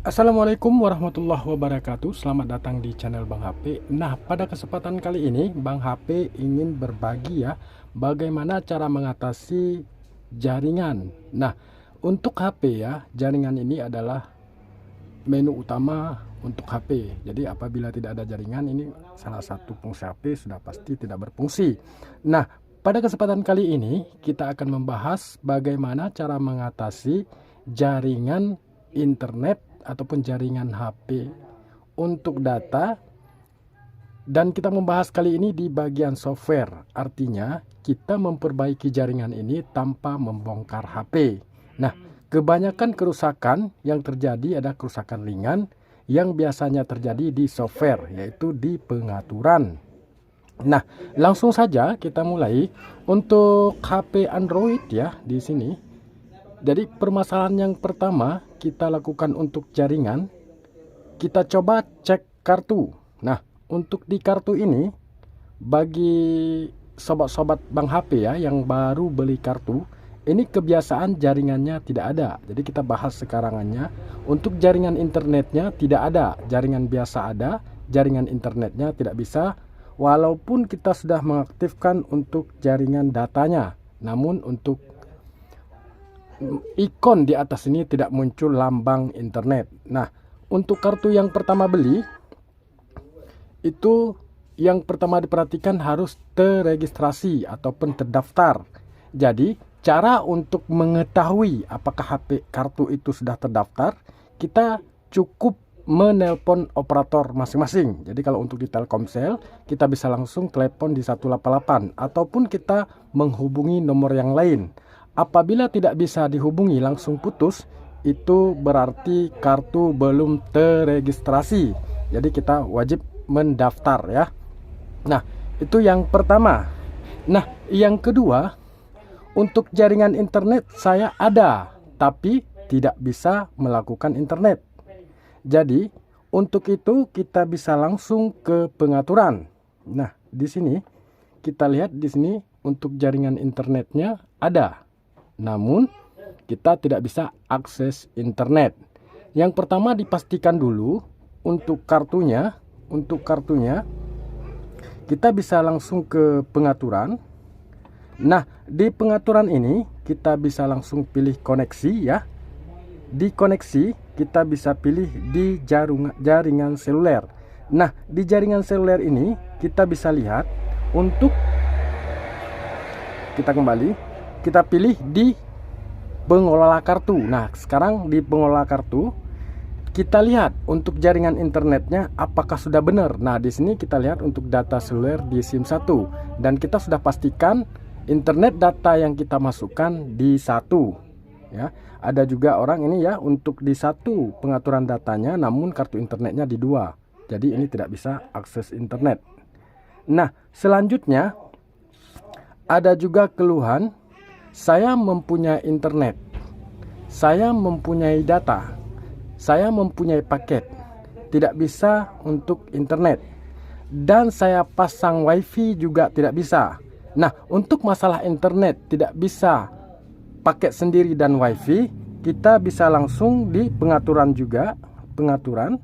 Assalamualaikum warahmatullahi wabarakatuh. Selamat datang di channel Bang HP. Nah, pada kesempatan kali ini Bang HP ingin berbagi ya bagaimana cara mengatasi jaringan. Nah, untuk HP ya, jaringan ini adalah menu utama untuk HP. Jadi apabila tidak ada jaringan, ini salah satu fungsi HP sudah pasti tidak berfungsi. Nah, pada kesempatan kali ini kita akan membahas bagaimana cara mengatasi jaringan internet ataupun jaringan HP untuk data, dan kita membahas kali ini di bagian software. Artinya kita memperbaiki jaringan ini tanpa membongkar HP. Nah, kebanyakan kerusakan yang terjadi ada kerusakan ringan yang biasanya terjadi di software, yaitu di pengaturan. Nah, langsung saja kita mulai untuk HP Android ya di sini. Jadi permasalahan yang pertama kita lakukan untuk jaringan, kita coba cek kartu. Nah, untuk di kartu ini, bagi sobat-sobat Bang HP ya yang baru beli kartu, ini kebiasaan jaringannya tidak ada. Jadi kita bahas sekarangannya. Untuk jaringan internetnya tidak ada, jaringan biasa ada, jaringan internetnya tidak bisa. Walaupun kita sudah mengaktifkan untuk jaringan datanya, namun untuk ikon di atas ini tidak muncul lambang internet. Nah, untuk kartu yang pertama beli, itu yang pertama diperhatikan harus terregistrasi ataupun terdaftar. Jadi, cara untuk mengetahui apakah HP kartu itu sudah terdaftar, kita cukup menelpon operator masing-masing. Jadi kalau untuk di Telkomsel, kita bisa langsung telepon di 188 ataupun kita menghubungi nomor yang lain. Apabila tidak bisa dihubungi langsung putus, itu berarti kartu belum terregistrasi. Jadi kita wajib mendaftar ya. Nah, itu yang pertama. Nah, yang kedua, untuk jaringan internet saya ada, tapi tidak bisa melakukan internet. Jadi, untuk itu kita bisa langsung ke pengaturan. Nah, di sini kita lihat di sini untuk jaringan internetnya ada, namun kita tidak bisa akses internet. Yang pertama dipastikan dulu untuk kartunya. Untuk kartunya kita bisa langsung ke pengaturan. Nah, di pengaturan ini kita bisa langsung pilih koneksi ya. Di koneksi kita bisa pilih di jaringan seluler. Nah, di jaringan seluler ini kita bisa lihat untuk kita kembali, kita pilih di pengelola kartu. Nah, sekarang di pengelola kartu kita lihat untuk jaringan internetnya apakah sudah benar. Nah, di sini kita lihat untuk data seluler di SIM 1 dan kita sudah pastikan internet data yang kita masukkan di 1 ya. Ada juga orang ini ya untuk di 1 pengaturan datanya namun kartu internetnya di 2. Jadi ini tidak bisa akses internet. Nah, selanjutnya ada juga keluhan, saya mempunyai internet, saya mempunyai data, saya mempunyai paket, tidak bisa untuk internet, dan saya pasang wifi juga tidak bisa. Nah, untuk masalah internet tidak bisa paket sendiri dan wifi, kita bisa langsung di pengaturan juga, pengaturan.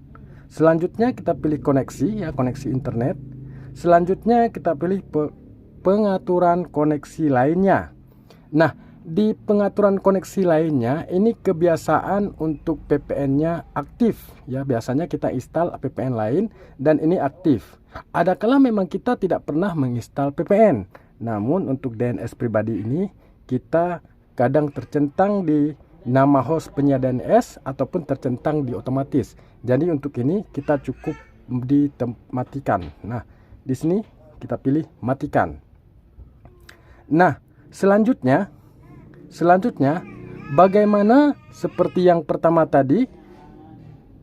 Selanjutnya kita pilih koneksi ya, koneksi internet. Selanjutnya kita pilih pengaturan koneksi lainnya. Nah, di pengaturan koneksi lainnya ini kebiasaan untuk VPN-nya aktif ya. Biasanya kita install VPN lain dan ini aktif. Ada kala memang kita tidak pernah menginstal VPN. Namun untuk DNS pribadi ini kita kadang tercentang di nama host penyedia DNS ataupun tercentang di otomatis. Jadi untuk ini kita cukup dimatikan. Nah, di sini kita pilih matikan. Nah, selanjutnya bagaimana seperti yang pertama tadi,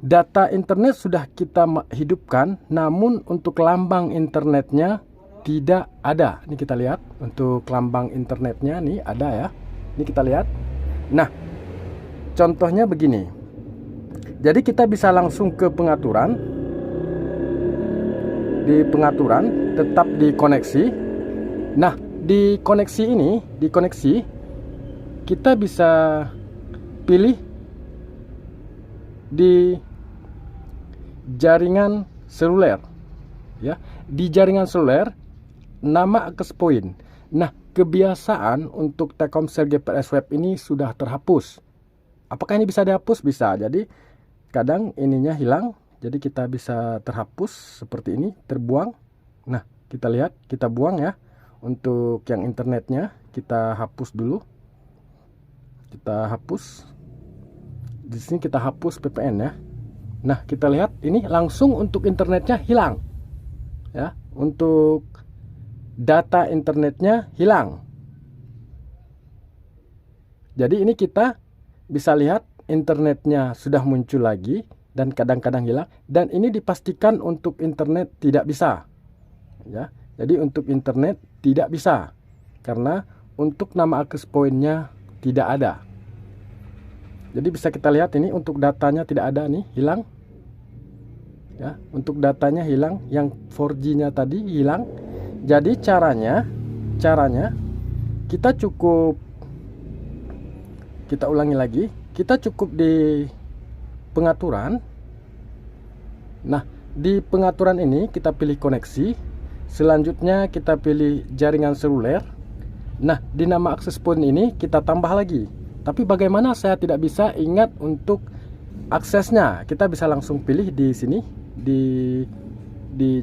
data internet sudah kita hidupkan, namun untuk lambang internetnya tidak ada. Ini kita lihat untuk lambang internetnya nih ada ya. Ini kita lihat. Nah, contohnya begini. Jadi kita bisa langsung ke pengaturan. Di pengaturan tetap di koneksi. Nah, di koneksi ini, kita bisa pilih di jaringan seluler, ya. Di jaringan seluler nama access point. Nah, kebiasaan untuk Telkomsel GPRS Web ini sudah terhapus. Apakah ini bisa dihapus? Bisa. Jadi kadang ininya hilang, jadi kita bisa terhapus seperti ini, terbuang. Nah, kita lihat, kita buang ya. Untuk yang internetnya kita hapus dulu. Kita hapus. Di sini kita hapus VPN ya. Nah, kita lihat ini langsung untuk internetnya hilang. Ya, untuk data internetnya hilang. Jadi ini kita bisa lihat internetnya sudah muncul lagi dan kadang-kadang hilang, dan ini dipastikan untuk internet tidak bisa. Ya. Jadi untuk internet tidak bisa karena untuk nama access point-nya tidak ada. Jadi bisa kita lihat ini untuk datanya tidak ada nih, hilang. Ya, untuk datanya hilang, yang 4G-nya tadi hilang. Jadi caranya kita ulangi lagi, kita cukup di pengaturan. Nah, di pengaturan ini kita pilih koneksi. Selanjutnya kita pilih jaringan seluler. Nah, di nama access point ini kita tambah lagi. Tapi bagaimana saya tidak bisa ingat untuk aksesnya? Kita bisa langsung pilih di sini, di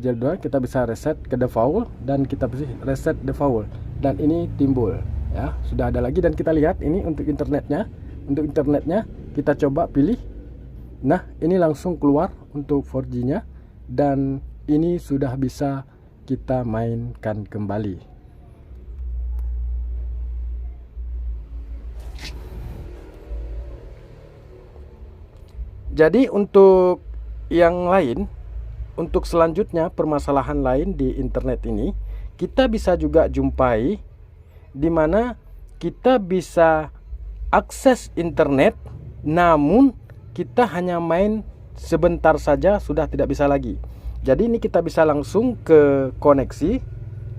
jadwal kita bisa reset ke default dan kita pilih reset default, dan ini timbul ya, sudah ada lagi. Dan kita lihat ini untuk internetnya kita coba pilih. Nah, ini langsung keluar untuk 4G-nya, dan ini sudah bisa kita mainkan kembali. Jadi untuk yang lain, untuk selanjutnya permasalahan lain di internet ini, kita bisa juga jumpai di mana kita bisa akses internet, namun kita hanya main sebentar saja sudah tidak bisa lagi. Jadi ini kita bisa langsung ke koneksi.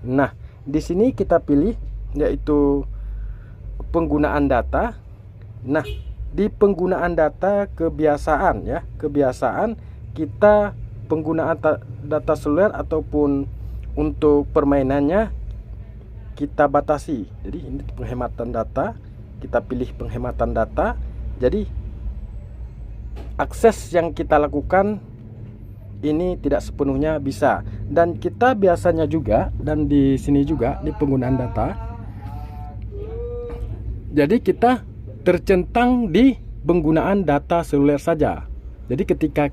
Nah, di sini kita pilih yaitu penggunaan data. Nah, di penggunaan data kebiasaan ya, kebiasaan kita penggunaan data seluler ataupun untuk permainannya kita batasi. Jadi ini penghematan data, kita pilih penghematan data. Jadi akses yang kita lakukan ini tidak sepenuhnya bisa, dan kita biasanya juga, dan di sini juga di penggunaan data, jadi kita tercentang di penggunaan data seluler saja. Jadi ketika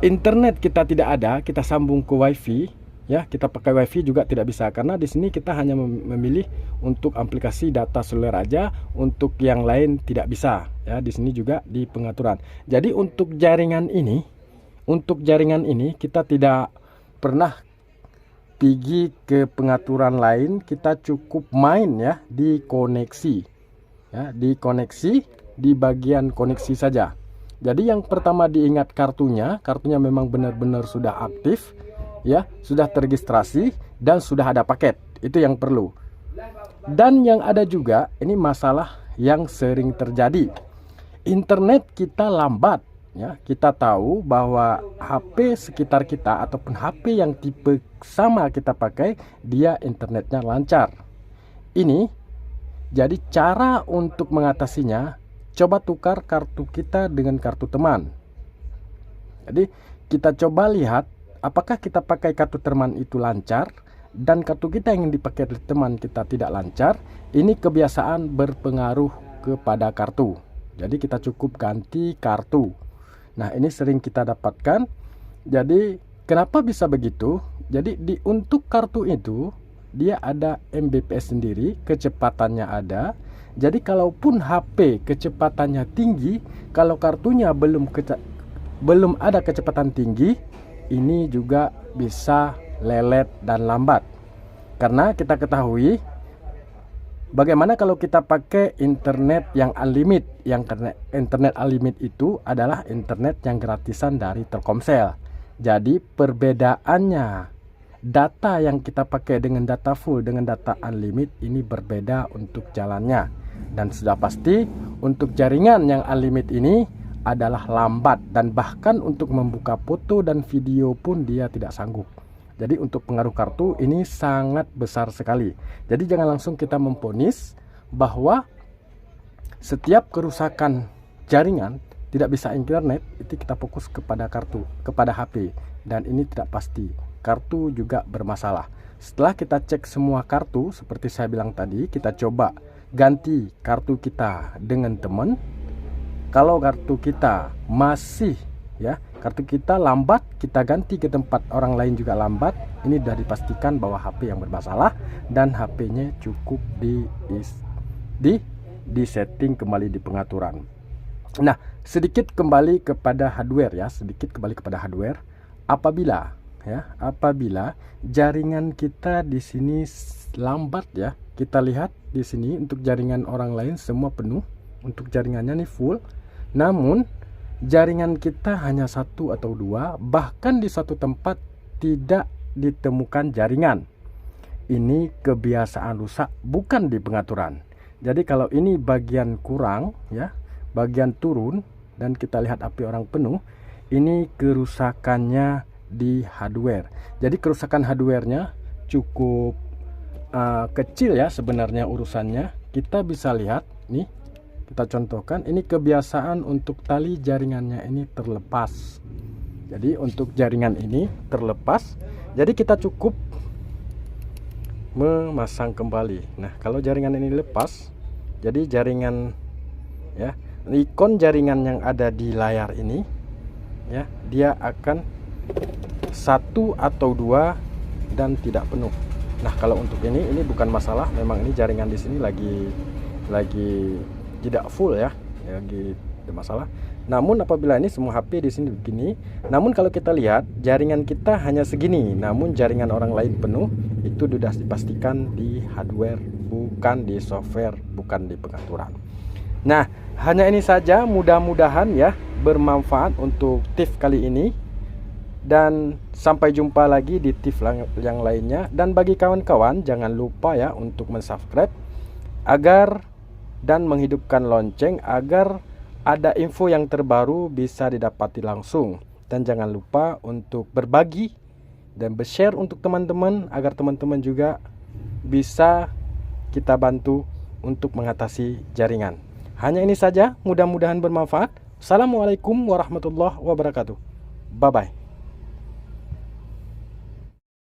internet kita tidak ada, kita sambung ke WiFi, ya, kita pakai WiFi juga tidak bisa, karena di sini kita hanya memilih untuk aplikasi data seluler aja, untuk yang lain tidak bisa. Ya, di sini juga di pengaturan. Jadi untuk jaringan ini kita tidak pernah pergi ke pengaturan lain, kita cukup main ya di koneksi. Ya, di koneksi, di bagian koneksi saja. Jadi yang pertama diingat kartunya memang benar-benar sudah aktif, ya, sudah terregistrasi dan sudah ada paket. Itu yang perlu. Dan yang ada juga ini masalah yang sering terjadi. Internet kita lambat, ya. Kita tahu bahwa HP sekitar kita ataupun HP yang tipe sama kita pakai, dia internetnya lancar. Ini jadi cara untuk mengatasinya, coba tukar kartu kita dengan kartu teman. Jadi kita coba lihat apakah kita pakai kartu teman itu lancar, dan kartu kita yang dipakai oleh teman kita tidak lancar. Ini kebiasaan berpengaruh kepada kartu. Jadi kita cukup ganti kartu. Nah, ini sering kita dapatkan. Jadi kenapa bisa begitu? Jadi untuk kartu itu dia ada Mbps sendiri, kecepatannya ada. Jadi kalaupun HP kecepatannya tinggi, kalau kartunya belum ada kecepatan tinggi, ini juga bisa lelet dan lambat. Karena kita ketahui bagaimana kalau kita pakai internet yang unlimited. Yang internet unlimited itu adalah internet yang gratisan dari Telkomsel. Jadi perbedaannya, data yang kita pakai dengan data full dengan data unlimited ini berbeda untuk jalannya. Dan sudah pasti untuk jaringan yang unlimited ini adalah lambat, dan bahkan untuk membuka foto dan video pun dia tidak sanggup. Jadi untuk pengaruh kartu ini sangat besar sekali. Jadi jangan langsung kita memvonis bahwa setiap kerusakan jaringan tidak bisa internet itu kita fokus kepada kartu, kepada HP, dan ini tidak pasti. Kartu juga bermasalah. Setelah kita cek semua kartu seperti saya bilang tadi, kita coba ganti kartu kita dengan teman. Kalau kartu kita masih kartu kita lambat, kita ganti ke tempat orang lain juga lambat, ini sudah dipastikan bahwa HP yang bermasalah dan HP-nya cukup di setting kembali di pengaturan. Nah, sedikit kembali kepada hardware apabila jaringan kita di sini lambat kita lihat di sini untuk jaringan orang lain semua penuh, untuk jaringannya nih full. Namun jaringan kita hanya 1 atau 2, bahkan di suatu tempat tidak ditemukan jaringan. Ini kebiasaan rusak, bukan di pengaturan. Jadi kalau ini bagian kurang bagian turun dan kita lihat api orang penuh, ini kerusakannya di hardware. Jadi kerusakan hardwarenya cukup kecil sebenarnya urusannya. Kita bisa lihat nih, kita contohkan, ini kebiasaan untuk tali jaringannya ini terlepas. Jadi untuk jaringan ini terlepas, jadi kita cukup memasang kembali. Nah, kalau jaringan ini lepas, jadi jaringan ikon jaringan yang ada di layar ini dia akan 1 atau 2 dan tidak penuh. Nah, kalau untuk ini bukan masalah, memang ini jaringan di sini lagi tidak full lagi ada masalah. Namun apabila ini semua HP di sini begini, namun kalau kita lihat jaringan kita hanya segini, namun jaringan orang lain penuh, itu sudah dipastikan di hardware, bukan di software, bukan di pengaturan. Nah, hanya ini saja, mudah-mudahan bermanfaat untuk tips kali ini, dan sampai jumpa lagi di tips yang lainnya. Dan bagi kawan-kawan jangan lupa untuk mensubscribe dan menghidupkan lonceng agar ada info yang terbaru bisa didapati langsung. Dan jangan lupa untuk berbagi dan share untuk teman-teman agar teman-teman juga bisa kita bantu untuk mengatasi jaringan. Hanya ini saja, mudah-mudahan bermanfaat. Assalamualaikum warahmatullahi wabarakatuh. Bye bye.